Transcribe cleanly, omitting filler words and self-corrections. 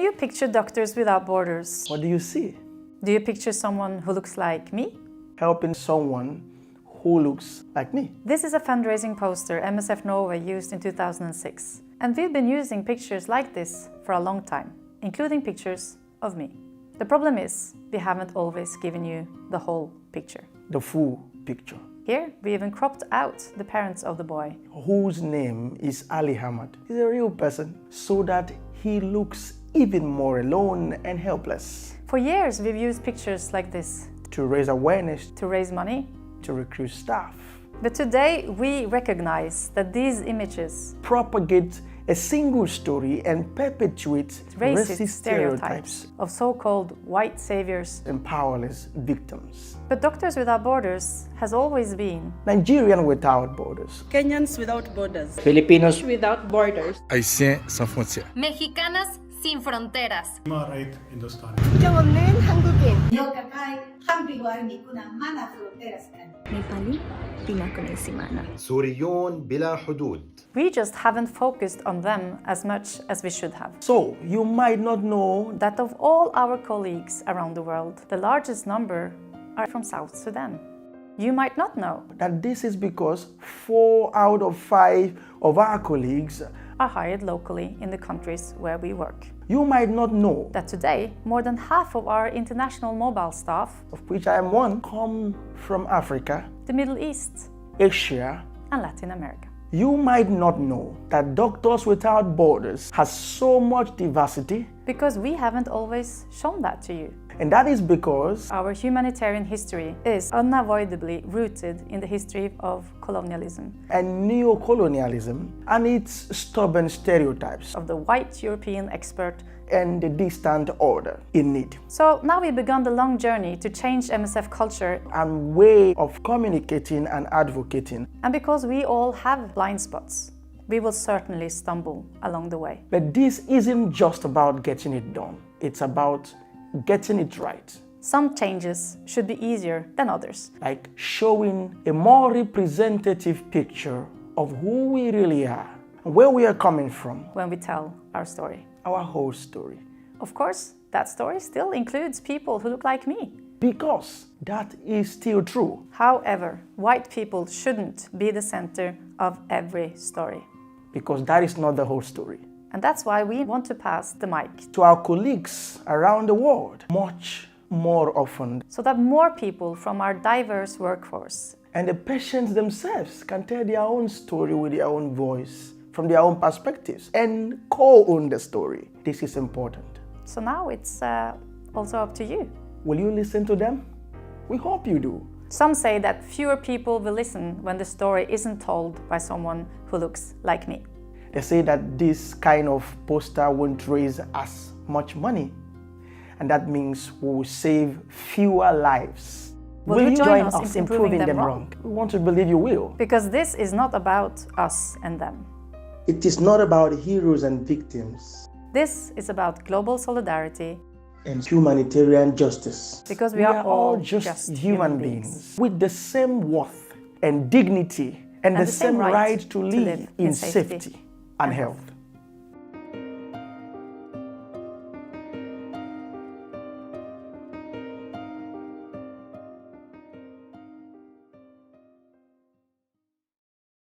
you picture Doctors Without Borders, What do you see? do you picture someone who looks like me? Helping someone who looks like me. This is a fundraising poster MSF Norway used in 2006. And we've been using pictures like this for a long time, including pictures of me. The problem is, we haven't always given you the whole picture. The full picture. Here, we even cropped out the parents of the boy. Whose name is Ali Hamad. He's a real person, so that he looks even more alone and helpless. For years, we've used pictures like this To raise awareness, to raise money. to recruit staff. But today, we recognize that these images Propagate a single story and perpetuate racist stereotypes of so-called white saviors. and powerless victims. But Doctors Without Borders has always been Nigerian without borders. Kenyans without borders. Filipinos Without borders. Haïtiens sans frontières. Mexicanas sin fronteras. Right Hindustani. 영없는 한국인. 기억하카이 한국과 있구나 많아 fronteras kan. 네팔이 비나코네 시마나. سوريون بلا حدود. We just haven't focused on them as much as we should have. So, you might not know That of all our colleagues around the world, the largest number are from South Sudan. You might not know that this is because 4 out of 5 of our colleagues. are hired locally in the countries where we work. You might not know That today, more than half of our international mobile staff, of which I am one, come from Africa, the Middle East, Asia. and Latin America. You might not know that Doctors Without Borders has so much diversity, Because we haven't always shown that to you. and that is because Our humanitarian history is unavoidably rooted in the history of colonialism, and neocolonialism and its stubborn stereotypes of the white European expert. and the distant order in need So now we've begun the long journey to change MSF culture, and way of communicating and advocating. and because we all have blind spots, we will certainly stumble along the way. But this isn't just about getting it done, it's about getting it right. Some changes should be easier than others. Like showing a more representative picture of who we really are, and where we are coming from, When we tell our story. our whole story. Of course, that story still includes people who look like me. Because that is still true. However, white people shouldn't be the center of every story. Because that is not the whole story. And that's why we want to pass the mic, To our colleagues around the world, much more often. so that more people from our diverse workforce And the patients themselves can tell their own story with their own voice, from their own perspectives, and co-own the story. This is important. So now it's also up to you. Will you listen to them? We hope you do. Some say that fewer people will listen when the story isn't told by someone who looks like me. They say that this kind of poster won't raise as much money. And that means we will save fewer lives. Will you join us in proving them wrong? We want to believe you will. Because this is not about us and them. It is not about heroes and victims This is about global solidarity, and humanitarian justice. because we are all just human beings with the same worth and dignity and the same right to live in safety and health.